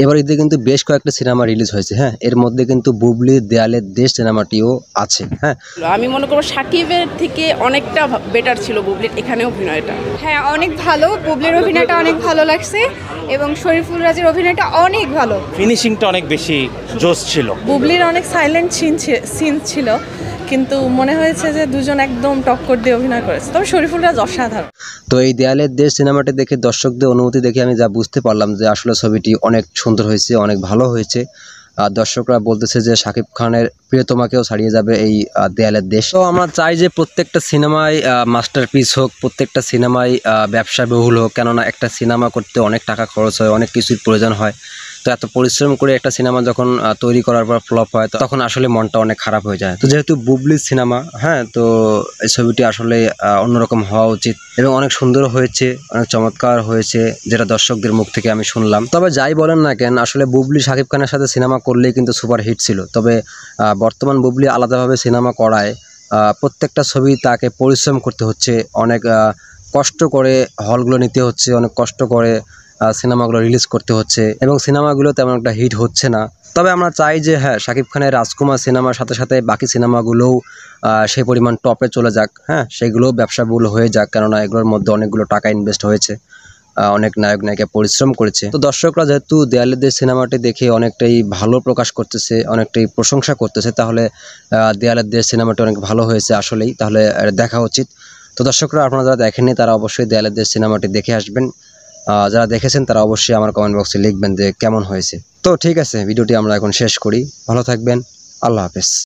এবার ঈদে কিন্তু বেশ কয়েকটা সিনেমা রিলিজ হয়েছে। হ্যাঁ, এর মধ্যে কিন্তু বুবলির দেয়ালের দেশ সিনেমাটিও আছে। হ্যাঁ, আমি মনে করবো সাকিবের থেকে অনেকটা বেটার ছিল বুবলির এখানে অভিনয়টা। হ্যাঁ, অনেক ভালো। বুবলির অভিনয়টা অনেক ভালো লাগছে এবং শরীফুল রাজের অভিনয়টা অনেক ভালো। ফিনিশিংটা অনেক বেশি জোশ ছিল। বুবলির অনেক সাইলেন্ট সিন ছিল, কিন্তু মনে হয়েছে যে দুজন একদম টক্কর দিয়ে অভিনয় করেছে। তবে শরীফুল রাজ অসাধারণ। তো এই দেয়ালের দেশ সিনেমাটি দেখে দর্শকদের অনুভূতি দেখে আমি যা বুঝতে পারলাম যে আসলে ছবিটি অনেক সুন্দর হয়েছে, অনেক ভালো হয়েছে। আর দর্শকরা বলতেছে যে শাকিব খানের প্রিয়তমাকেও ছাড়িয়ে যাবে এই দেয়ালের দেশ। তো আমরা চাই যে প্রত্যেকটা সিনেমায় মাস্টারপিস হোক, প্রত্যেকটা সিনেমায় ব্যবসাবহুল হোক, কেননা একটা সিনেমা করতে অনেক টাকা খরচ হয়, অনেক কিছুর প্রয়োজন হয়। তো এত পরিশ্রম করে একটা সিনেমা যখন তৈরি করার পর ফ্লপ হয় তখন আসলে মনটা অনেক খারাপ হয়ে যায়। তো যেহেতু বুবলির সিনেমা, হ্যাঁ, তো এই ছবিটি আসলে অন্যরকম হওয়া উচিত এবং অনেক সুন্দর হয়েছে, অনেক চমৎকার হয়েছে, যেটা দর্শকদের মুখ থেকে আমি শুনলাম। তবে যাই বলেন না কেন, আসলে বুবলি শাকিব খানের সাথে সিনেমা করলেই কিন্তু সুপার হিট ছিল। তবে বর্তমান বুবলি আলাদাভাবে সিনেমা করায় প্রত্যেকটা ছবি তাকে পরিশ্রম করতে হচ্ছে, অনেক কষ্ট করে হলগুলো নিতে হচ্ছে, অনেক কষ্ট করে সিনেমাগুলো রিলিজ করতে হচ্ছে এবং সিনেমাগুলো তেমন একটা হিট হচ্ছে না। তবে আমরা চাই যে হ্যাঁ, শাকিব খানের রাজকুমার সিনেমার সাথে সাথে বাকি সিনেমাগুলোও সেই পরিমাণ টপে চলে যাক। হ্যাঁ, সেগুলোও ব্যবসাবহুল হয়ে যাক, কেননা এগুলোর মধ্যে অনেকগুলো টাকা ইনভেস্ট হয়েছে, অনেক নায়ক নায়িকা পরিশ্রম করেছে। তো দর্শকরা যেহেতু দেয়ালের দেশ সিনেমাটি দেখে অনেকটাই ভালো প্রকাশ করতেছে, অনেকটাই প্রশংসা করতেছে, তাহলে দেয়ালের দেশ সিনেমাটি অনেক ভালো হয়েছে আসলেই, তাহলে দেখা উচিত। তো দর্শকরা, আপনারা যারা দেখেননি তারা অবশ্যই দেয়ালের দেশ সিনেমাটি দেখে আসবেন। যারা দেখেছেন তারা অবশ্যই আমার কমেন্ট বক্সে লিখবেন যে কেমন হয়েছে। তো ঠিক আছে, ভিডিওটি আমরা এখন শেষ করি। ভালো থাকবেন, আল্লাহ হাফেজ।